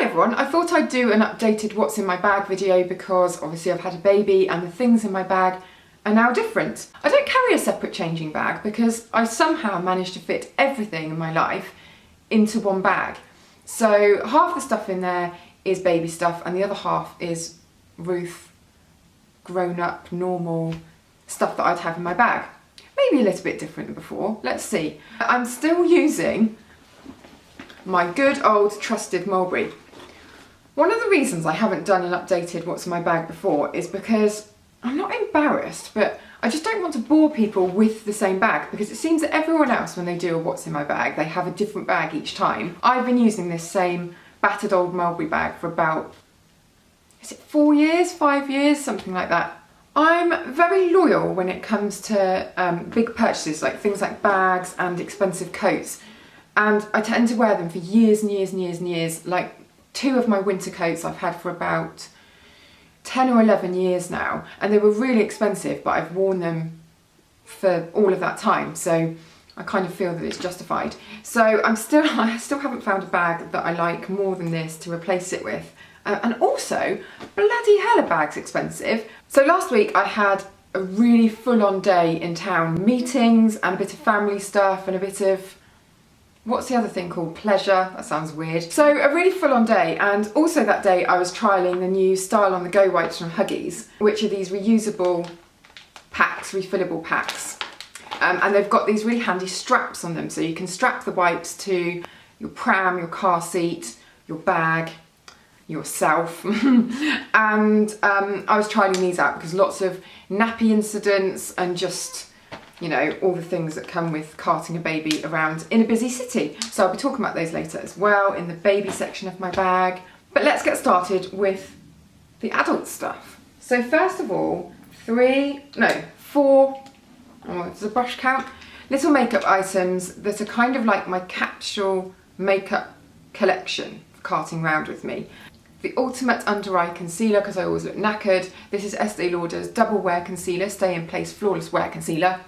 Hi everyone, I thought I'd do an updated what's in my bag video because obviously I've had a baby and the things in my bag are now different. I don't carry a separate changing bag because I somehow managed to fit everything in my life into one bag. So half the stuff in there is baby stuff and the other half is Ruth, grown-up, normal stuff that I'd have in my bag. Maybe a little bit different than before, let's see. I'm still using my good old trusted mulberry. One of the reasons I haven't done an updated what's in my bag before is because I'm not embarrassed, but I just don't want to bore people with the same bag, because it seems that everyone else, when they do a what's in my bag, they have a different bag each time. I've been using this same battered old mulberry bag for about, is it 4 years, 5 years, something like that. I'm very loyal when it comes to big purchases, like things like bags and expensive coats. And I tend to wear them for years and years and years and years. Like 2 of my winter coats I've had for about 10 or 11 years now. And they were really expensive, but I've worn them for all of that time. So I kind of feel that it's justified. So I still haven't found a bag that I like more than this to replace it with. And also, bloody hell, a bag's expensive. So last week I had a really full-on day in town. Meetings and a bit of family stuff and a bit of, what's the other thing called? Pleasure. That sounds weird. So a really full-on day, and also that day I was trialling the new Style on the Go wipes from Huggies, which are these reusable packs, refillable packs. And they've got these really handy straps on them, so you can strap the wipes to your pram, your car seat, your bag, yourself. And I was trialling these out because lots of nappy incidents and just, you know, all the things that come with carting a baby around in a busy city. So I'll be talking about those later as well in the baby section of my bag. But let's get started with the adult stuff. So first of all, 4, oh, it's a brush count, little makeup items that are kind of like my capsule makeup collection for carting around with me. The Ultimate Under Eye Concealer, because I always look knackered. This is Estee Lauder's Double Wear Concealer, Stay in Place Flawless Wear Concealer.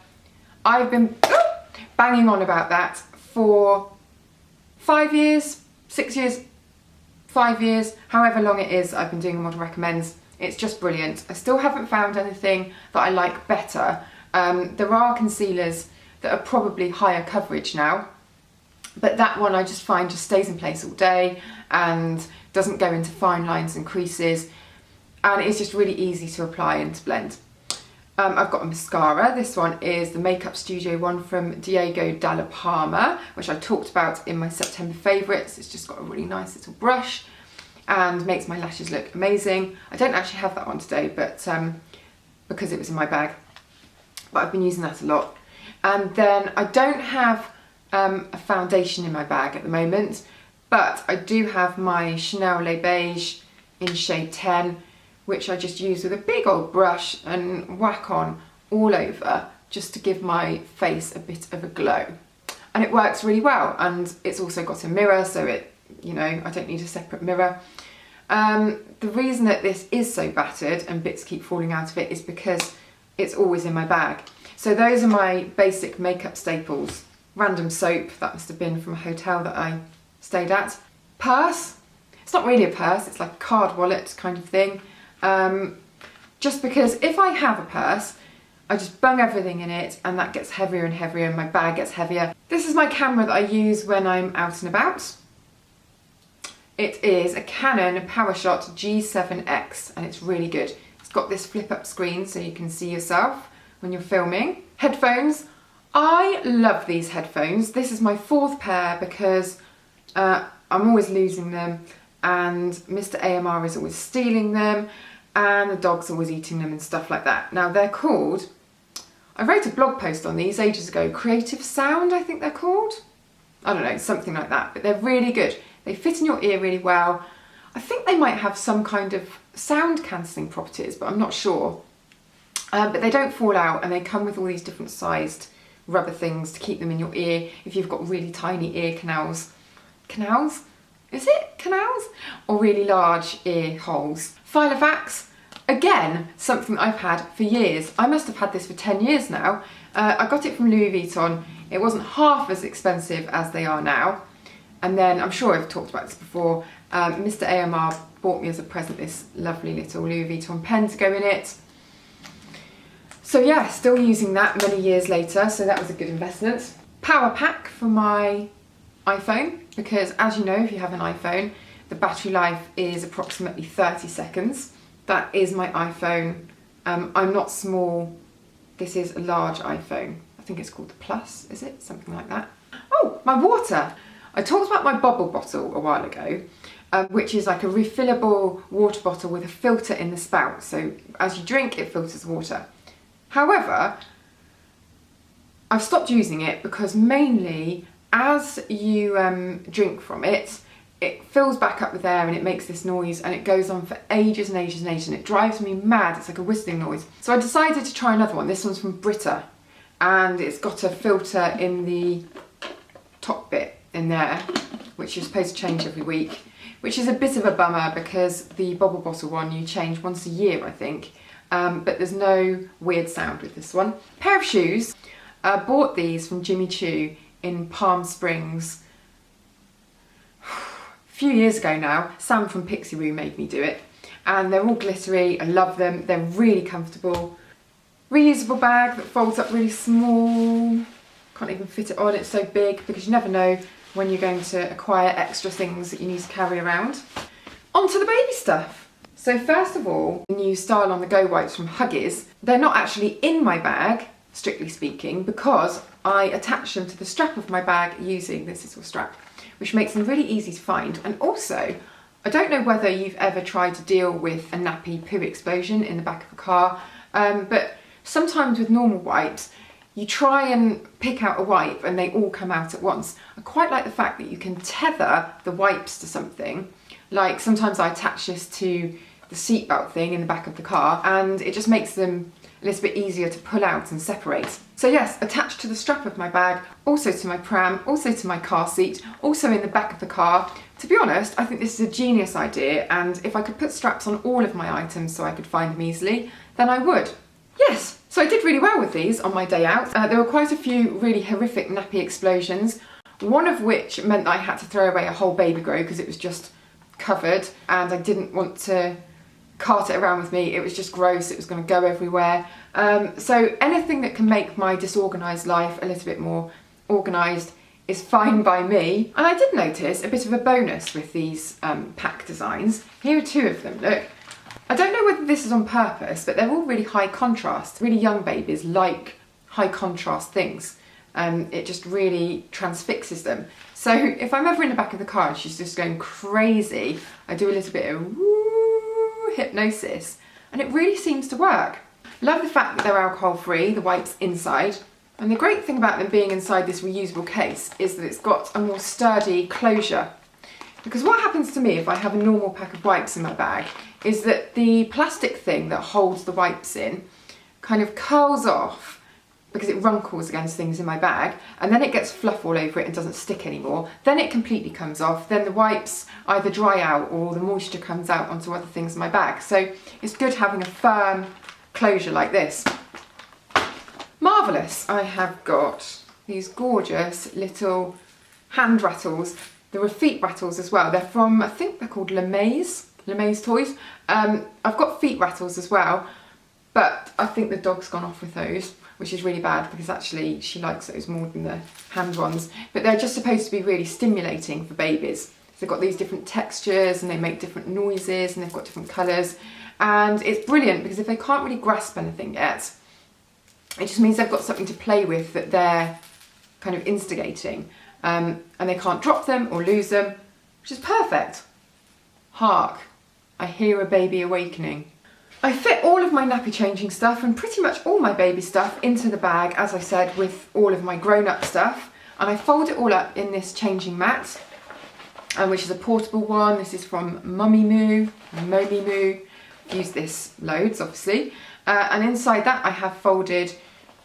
I've been banging on about that for 5 years, 6 years, 5 years, however long it is I've been doing a model recommends. It's just brilliant. I still haven't found anything that I like better. There are concealers that are probably higher coverage now, but that one I just find just stays in place all day and doesn't go into fine lines and creases, and it's just really easy to apply and to blend. I've got a mascara. This one is the Makeup Studio one from Diego Dalla Palma, which I talked about in my September favourites. It's just got a really nice little brush and makes my lashes look amazing. I don't actually have that one today, but because it was in my bag, but I've been using that a lot. And then I don't have a foundation in my bag at the moment, but I do have my Chanel Le Beige in shade 10, which I just use with a big old brush and whack on all over just to give my face a bit of a glow. And it works really well, and it's also got a mirror, so it, you know, I don't need a separate mirror. The reason that this is so battered and bits keep falling out of it is because it's always in my bag. So those are my basic makeup staples. Random soap, that must have been from a hotel that I stayed at. Purse, it's not really a purse, it's like a card wallet kind of thing. Just because if I have a purse, I just bung everything in it and that gets heavier and heavier and my bag gets heavier. This is my camera that I use when I'm out and about. It is a Canon PowerShot G7X and it's really good. It's got this flip up screen so you can see yourself when you're filming. Headphones. I love these headphones. This is my 4th pair because I'm always losing them, and Mr. AMR is always stealing them, and the dog's always eating them and stuff like that. Now they're called, I wrote a blog post on these ages ago, Creative Sound I think they're called. I don't know, something like that, but they're really good. They fit in your ear really well. I think they might have some kind of sound cancelling properties, but I'm not sure. But they don't fall out, and they come with all these different sized rubber things to keep them in your ear if you've got really tiny ear canals. Canals? Is it canals? Or really large ear holes. Filofax, again, something I've had for years. I must have had this for 10 years now. I got it from Louis Vuitton. It wasn't half as expensive as they are now. And then, I'm sure I've talked about this before, Mr. AMR bought me as a present this lovely little Louis Vuitton pen to go in it. So yeah, still using that many years later, so that was a good investment. Power pack for my iPhone, because as you know, if you have an iPhone, the battery life is approximately 30 seconds. That is my iPhone. I'm not small, this is a large iPhone. I think it's called the Plus, is it? Something like that. Oh, my water. I talked about my bubble bottle a while ago, which is like a refillable water bottle with a filter in the spout. So as you drink, it filters water. However, I've stopped using it because mainly as you drink from it, it fills back up with air and it makes this noise, and it goes on for ages and ages and ages, and it drives me mad. It's like a whistling noise. So I decided to try another one. This one's from Brita, and it's got a filter in the top bit in there, which you're supposed to change every week, which is a bit of a bummer because the bubble bottle one you change once a year, I think. But there's no weird sound with this one. Pair of shoes. Bought these from Jimmy Choo in Palm Springs a few years ago now. Sam from Pixie Roo made me do it, and they're all glittery. I love them. They're really comfortable. Reusable bag that folds up really small. Can't even fit it on, it's so big, because you never know when you're going to acquire extra things that you need to carry around. On to the baby stuff. So first of all, the new Style on the Go wipes from Huggies. They're not actually in my bag, strictly speaking, because I attach them to the strap of my bag using this little strap, which makes them really easy to find. And also, I don't know whether you've ever tried to deal with a nappy poo explosion in the back of a car, but sometimes with normal wipes, you try and pick out a wipe and they all come out at once. I quite like the fact that you can tether the wipes to something. Like sometimes I attach this to the seatbelt thing in the back of the car, and it just makes them a little bit easier to pull out and separate. So yes, attached to the strap of my bag, also to my pram, also to my car seat, also in the back of the car. To be honest, I think this is a genius idea, and if I could put straps on all of my items so I could find them easily, then I would. Yes, so I did really well with these on my day out. There were quite a few really horrific nappy explosions, one of which meant that I had to throw away a whole baby grow because it was just covered and I didn't want to cart it around with me. It was just gross, it was going to go everywhere. So anything that can make my disorganised life a little bit more organised is fine by me. And I did notice a bit of a bonus with these pack designs. Here are two of them, look. I don't know whether this is on purpose, but they're all really high contrast. Really young babies like high contrast things. It just really transfixes them. So if I'm ever in the back of the car and she's just going crazy, I do a little bit of woo hypnosis, and it really seems to work. Love the fact that they're alcohol free, the wipes inside. And the great thing about them being inside this reusable case is that it's got a more sturdy closure. Because what happens to me if I have a normal pack of wipes in my bag is that the plastic thing that holds the wipes in kind of curls off because it runkles against things in my bag, and then it gets fluff all over it and doesn't stick anymore. Then it completely comes off, then the wipes either dry out or the moisture comes out onto other things in my bag. So it's good having a firm closure like this. Marvellous. I have got these gorgeous little hand rattles. There are feet rattles as well. They're from, I think they're called LeMay's toys. I've got feet rattles as well, but I think the dog's gone off with those, which is really bad because actually she likes those more than the hand ones. But they're just supposed to be really stimulating for babies. So they've got these different textures and they make different noises and they've got different colours. And it's brilliant because if they can't really grasp anything yet, it just means they've got something to play with that they're kind of instigating. And they can't drop them or lose them, which is perfect. Hark, I hear a baby awakening. I fit all of my nappy changing stuff and pretty much all my baby stuff into the bag, as I said, with all of my grown-up stuff. And I fold it all up in this changing mat, which is a portable one. This is from Mummy Moo, Momi Moo. I've used this loads, obviously. And inside that I have folded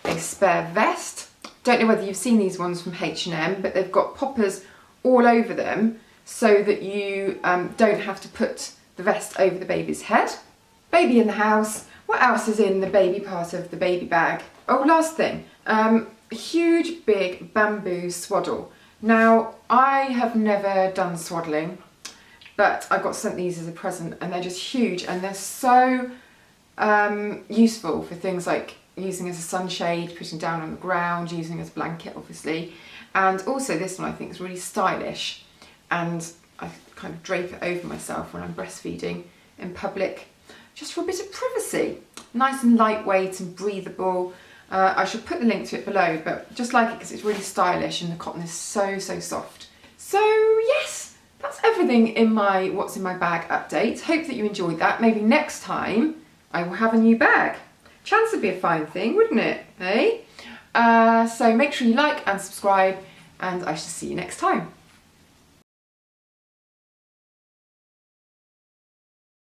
a spare vest. Don't know whether you've seen these ones from H&M, but they've got poppers all over them so that you don't have to put the vest over the baby's head. Baby in the house. What else is in the baby part of the baby bag? Oh, last thing. A huge big bamboo swaddle. Now, I have never done swaddling, but I got sent these as a present and they're just huge and they're so useful for things like using as a sunshade, putting down on the ground, using as a blanket obviously. And also this one I think is really stylish, and I kind of drape it over myself when I'm breastfeeding in public, just for a bit of privacy. Nice and lightweight and breathable. I should put the link to it below, but just like it because it's really stylish and the cotton is so soft. So yes, that's everything in my what's in my bag update. Hope that you enjoyed that. Maybe next time I will have a new bag. Chance would be a fine thing, wouldn't it? Eh? So make sure you like and subscribe, and I shall see you next time.